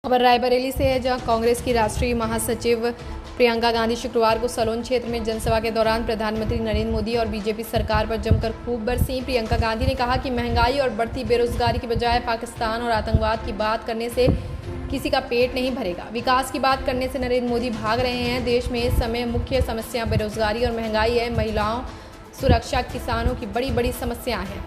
खबर रायबरेली से है, जहां कांग्रेस की राष्ट्रीय महासचिव प्रियंका गांधी शुक्रवार को सलोन क्षेत्र में जनसभा के दौरान प्रधानमंत्री नरेंद्र मोदी और बीजेपी सरकार पर जमकर खूब बरसीं। प्रियंका गांधी ने कहा कि महंगाई और बढ़ती बेरोजगारी की बजाय पाकिस्तान और आतंकवाद की बात करने से किसी का पेट नहीं भरेगा। विकास की बात करने से नरेंद्र मोदी भाग रहे हैं। देश में इस समय मुख्य समस्या बेरोजगारी और महंगाई है। महिलाओं, सुरक्षा, किसानों की बड़ी बड़ी समस्याएं हैं।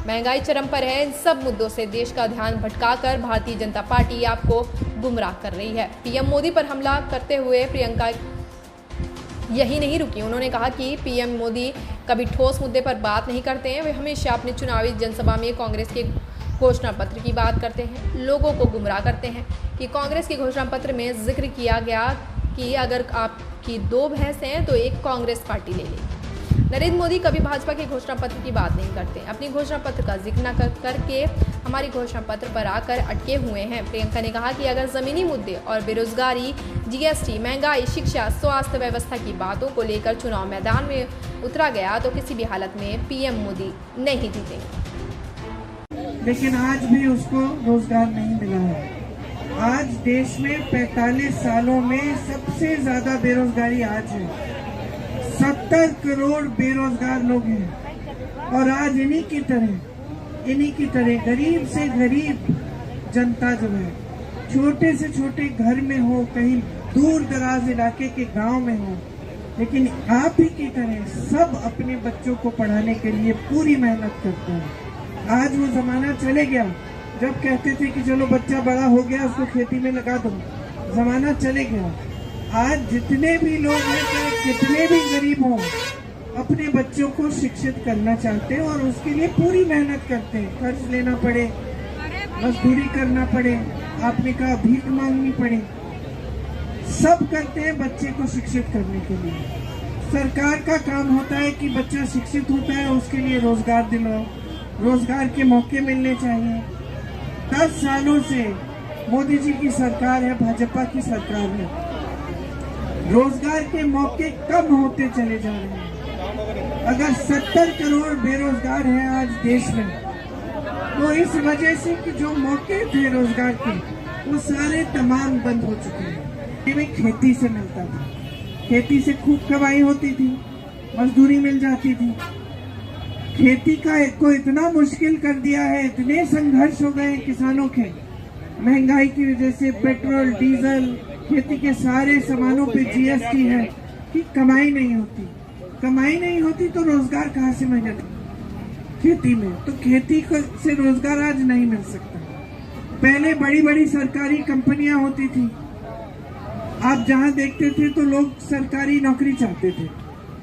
महंगाई चरम पर है। इन सब मुद्दों से देश का ध्यान भटकाकर भारतीय जनता पार्टी आपको गुमराह कर रही है। पीएम मोदी पर हमला करते हुए प्रियंका यही नहीं रुकी। उन्होंने कहा कि पीएम मोदी कभी ठोस मुद्दे पर बात नहीं करते हैं। वे हमेशा अपने चुनावी जनसभा में कांग्रेस के घोषणा पत्र की बात करते हैं, लोगों को गुमराह करते हैं कि कांग्रेस के घोषणा पत्र में जिक्र किया गया कि अगर आपकी 2 भैंस हैं तो एक कांग्रेस पार्टी ले लेगी। नरेंद्र मोदी कभी भाजपा के घोषणा पत्र की बात नहीं करते, अपनी घोषणा पत्र का जिक्र न करके हमारी घोषणा पत्र पर आकर अटके हुए हैं। प्रियंका ने कहा कि अगर जमीनी मुद्दे और बेरोजगारी, जीएसटी, महंगाई, शिक्षा, स्वास्थ्य व्यवस्था की बातों को लेकर चुनाव मैदान में उतरा गया तो किसी भी हालत में पीएम मोदी नहीं जीतेंगे। लेकिन आज भी उसको रोजगार नहीं मिला है। आज देश में 45 सालों में सबसे ज्यादा बेरोजगारी आज है। 70 करोड़ बेरोजगार लोग हैं और आज इन्हीं की तरह गरीब से गरीब जनता जो है, छोटे से छोटे घर में हो, कहीं दूर दराज इलाके के गांव में हो, लेकिन आप ही की तरह सब अपने बच्चों को पढ़ाने के लिए पूरी मेहनत करते हैं। आज वो जमाना चले गया जब कहते थे कि चलो बच्चा बड़ा हो गया उसको खेती में लगा दो। जमाना चले गया। आज जितने भी लोग हैं, चाहे कितने भी गरीब हों, अपने बच्चों को शिक्षित करना चाहते हैं और उसके लिए पूरी मेहनत करते हैं। कर्ज लेना पड़े, मजदूरी करना पड़े, आपने कहा भीख मांगनी पड़े, सब करते हैं बच्चे को शिक्षित करने के लिए। सरकार का काम होता है कि बच्चा शिक्षित होता है उसके लिए रोजगार दिलाओ, रोजगार के मौके मिलने चाहिए। 10 सालों से मोदी जी की सरकार है, भाजपा की सरकार है, रोजगार के मौके कम होते चले जा रहे हैं। अगर 70 करोड़ बेरोजगार हैं आज देश में, तो इस वजह से कि जो मौके थे रोजगार के वो सारे तमाम बंद हो चुके हैं। ये खेती से मिलता था, खेती से खूब कमाई होती थी, मजदूरी मिल जाती थी। खेती को इतना मुश्किल कर दिया है, इतने संघर्ष हो गए किसानों के महंगाई की वजह से। पेट्रोल, डीजल, खेती के सारे सामानों पे जीएसटी है कि कमाई नहीं होती तो रोजगार कहाँ से मिलेगा खेती में? तो खेती से रोजगार आज नहीं मिल सकता। पहले बड़ी बड़ी सरकारी कंपनियां होती थी, आप जहां देखते थे तो लोग सरकारी नौकरी चाहते थे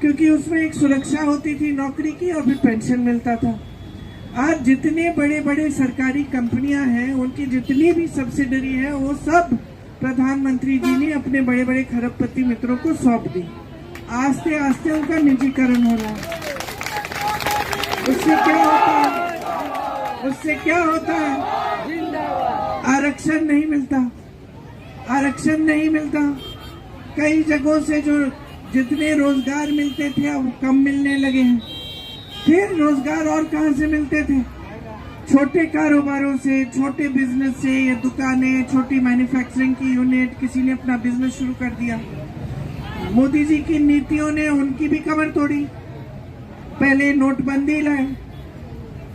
क्योंकि उसमें एक सुरक्षा होती थी नौकरी की और भी पेंशन मिलता था। आज जितने बड़े बड़े सरकारी कंपनियां हैं, उनकी जितनी भी सब्सिडरी है, वो सब प्रधानमंत्री जी ने अपने बड़े बड़े खरबपति मित्रों को सौंप दी। आस्ते आस्ते उनका निजीकरण हो रहा है। उससे क्या होता है? आरक्षण नहीं मिलता। कई जगहों से जो जितने रोजगार मिलते थे अब कम मिलने लगे हैं। फिर रोजगार और कहां से मिलते थे? छोटे कारोबारों से, छोटे बिजनेस से, ये दुकानें, छोटी मैन्युफैक्चरिंग की यूनिट, किसी ने अपना बिजनेस शुरू कर दिया। मोदी जी की नीतियों ने उनकी भी कमर तोड़ी। पहले नोटबंदी लाए,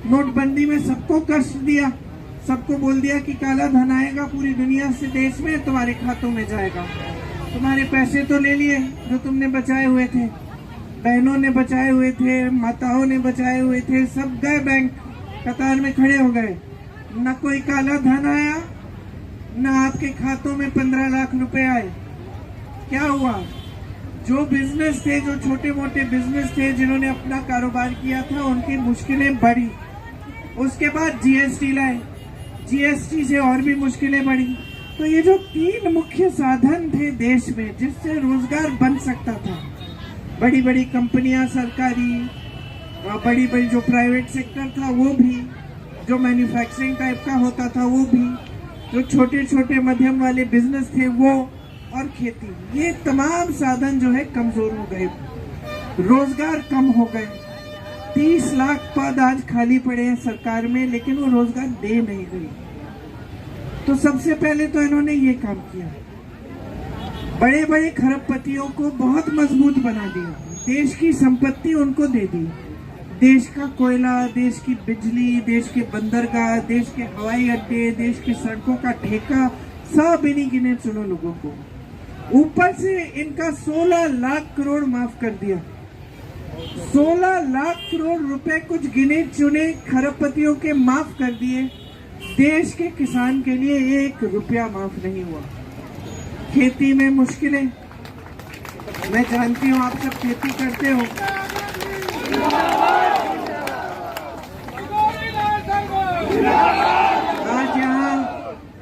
नोटबंदी में सबको कष्ट दिया, सबको बोल दिया कि काला धन आएगा पूरी दुनिया से देश में, तुम्हारे खातों में जाएगा। तुम्हारे पैसे तो ले लिए जो तुमने बचाए हुए थे, बहनों ने बचाए हुए थे, माताओं ने बचाए हुए थे, सब गए बैंक कतार में खड़े हो गए। न कोई काला धन आया, न आपके खातों में 15 लाख रुपए आए। क्या हुआ? जो बिजनेस थे, जो छोटे मोटे बिजनेस थे, जिन्होंने अपना कारोबार किया था, उनकी मुश्किलें बढ़ी। उसके बाद जीएसटी लाए, जीएसटी से और भी मुश्किलें बढ़ी। तो ये जो 3 मुख्य साधन थे देश में जिससे रोजगार बन सकता था, बड़ी बड़ी कंपनियां सरकारी, बड़ी बड़ी जो प्राइवेट सेक्टर था वो भी, जो मैन्युफैक्चरिंग टाइप का होता था वो भी, जो छोटे छोटे मध्यम वाले बिजनेस थे वो, और खेती, ये तमाम साधन जो है कमजोर हो गए, रोजगार कम हो गए। 30 लाख पद आज खाली पड़े हैं सरकार में, लेकिन वो रोजगार दे नहीं रही। तो सबसे पहले तो इन्होंने ये काम किया, बड़े बड़े खरबपतियों को बहुत मजबूत बना दिया, देश की संपत्ति उनको दे दी, देश का कोयला, देश की बिजली, देश के बंदरगाह, देश के हवाई अड्डे, देश की सड़कों का ठेका सब इन्हीं गिने चुने लोगों को। ऊपर से इनका 16 लाख करोड़ माफ कर दिया। 16 लाख करोड़ रुपए कुछ गिने चुने खरबपतियों के माफ कर दिए। देश के किसान के लिए 1 रुपया माफ नहीं हुआ। खेती में मुश्किलें, मैं जानती हूँ आप सब खेती करते हो। आज यहाँ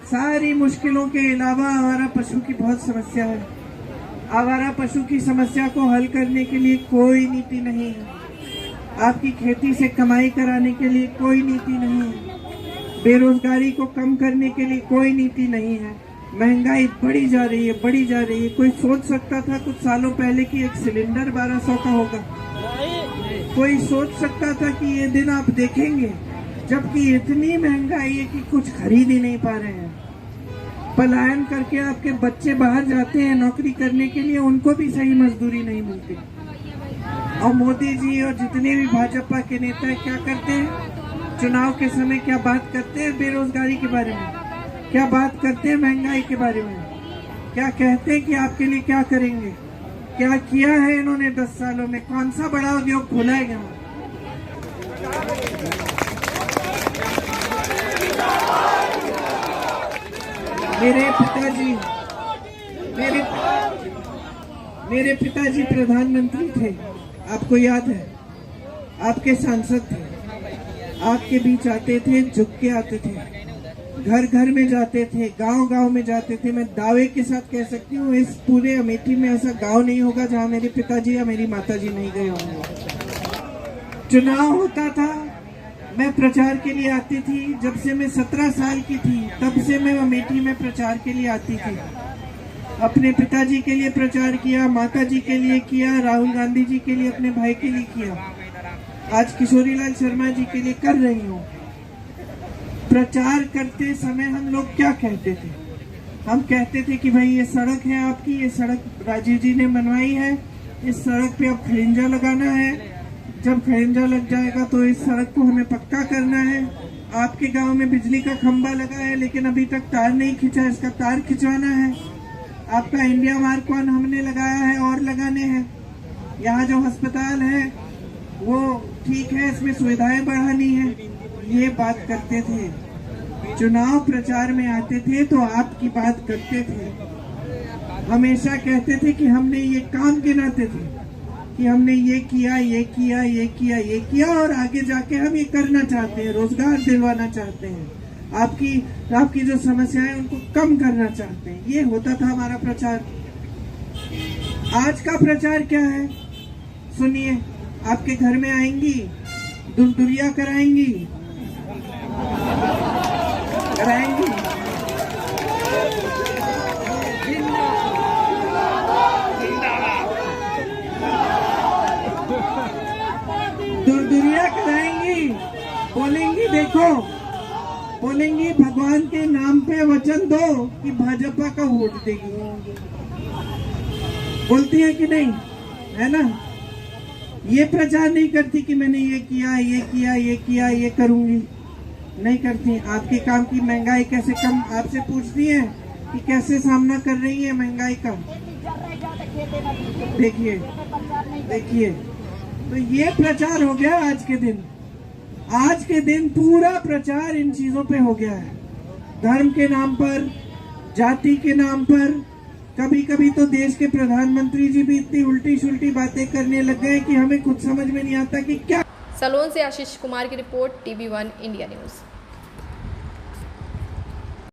सारी मुश्किलों के अलावा आवारा पशु की बहुत समस्या है। आवारा पशु की समस्या को हल करने के लिए कोई नीति नहीं है। आपकी खेती से कमाई कराने के लिए कोई नीति नहीं है। बेरोजगारी को कम करने के लिए कोई नीति नहीं है। महंगाई बढ़ी जा रही है, बढ़ी जा रही है। कोई सोच सकता था कुछ सालों पहले कि एक सिलेंडर 1200 का होगा? कोई सोच सकता था कि ये दिन आप देखेंगे जबकि इतनी महंगाई है कि कुछ खरीद ही नहीं पा रहे हैं। पलायन करके आपके बच्चे बाहर जाते हैं नौकरी करने के लिए, उनको भी सही मजदूरी नहीं मिलती। और मोदी जी और जितने भी भाजपा के नेता क्या करते हैं, चुनाव के समय क्या बात करते हैं? बेरोजगारी के बारे में क्या बात करते हैं? महंगाई के बारे में क्या कहते हैं कि आपके लिए क्या करेंगे? क्या किया है इन्होंने 10 सालों में? कौन सा बड़ा उद्योग खोला है यहाँ? मेरे पिताजी प्रधानमंत्री थे, आपको याद है? आपके सांसद थे, आपके बीच आते थे, झुक के आते थे, घर घर में जाते थे, गांव गांव में जाते थे। मैं दावे के साथ कह सकती हूँ इस पूरे अमेठी में ऐसा गांव नहीं होगा जहां मेरे पिताजी या मेरी माताजी नहीं गए होंगे। चुनाव होता था, मैं प्रचार के लिए आती थी। जब से मैं 17 साल की थी तब से मैं अमेठी में प्रचार के लिए आती थी। अपने पिताजी के लिए प्रचार किया, माताजी के लिए किया, राहुल गांधी जी के लिए, अपने भाई के लिए किया, आज किशोरीलाल शर्मा जी के लिए कर रही हूँ। प्रचार करते समय हम लोग क्या कहते थे? हम कहते थे कि भाई ये सड़क है आपकी, ये सड़क राजीव जी ने बनवाई है, इस सड़क पे अब खड़ंजा लगाना है। जब खड़ंजा लग जाएगा तो इस सड़क को हमें पक्का करना है। आपके गांव में बिजली का खंभा लगा है लेकिन अभी तक तार नहीं खिंचा, इसका तार खिंचवाना है। आपका इंडिया मार्क 1 हमने लगाया है और लगाने हैं। यहाँ जो अस्पताल है वो ठीक है, इसमें सुविधाएं बढ़ानी है। ये बात करते थे। चुनाव प्रचार में आते थे तो आपकी बात करते थे। हमेशा कहते थे कि हमने ये काम गिनाते थे कि हमने ये किया, ये किया, ये किया, ये किया और आगे जाके हम ये करना चाहते हैं, रोजगार दिलवाना चाहते हैं, आपकी जो समस्याएं उनको कम करना चाहते हैं। ये होता था हमारा प्रचार। आज का प्रचार क्या है सुनिए। आपके घर में आएंगी, दुर्दुरिया कराएंगी, दुर्दुरिया कराएंगी, बोलेंगी देखो, बोलेंगी भगवान के नाम पे वचन दो कि भाजपा का वोट देगी। बोलती है कि नहीं? है ना? ये प्रचार नहीं करती कि मैंने ये किया, ये किया, ये किया, ये करूंगी, नहीं करती। आपके काम की महंगाई कैसे कम आपसे पूछती है कि कैसे सामना कर रही है महंगाई का। देखिए देखिए, तो ये प्रचार हो गया आज के दिन। आज के दिन पूरा प्रचार इन चीजों पे हो गया है। धर्म के नाम पर, जाति के नाम पर। कभी कभी तो देश के प्रधानमंत्री जी भी इतनी उल्टी सुल्टी बातें करने लग गए कि हमें कुछ समझ में नहीं आता कि क्या। सलोन से आशीष कुमार की रिपोर्ट, TV1 इंडिया न्यूज।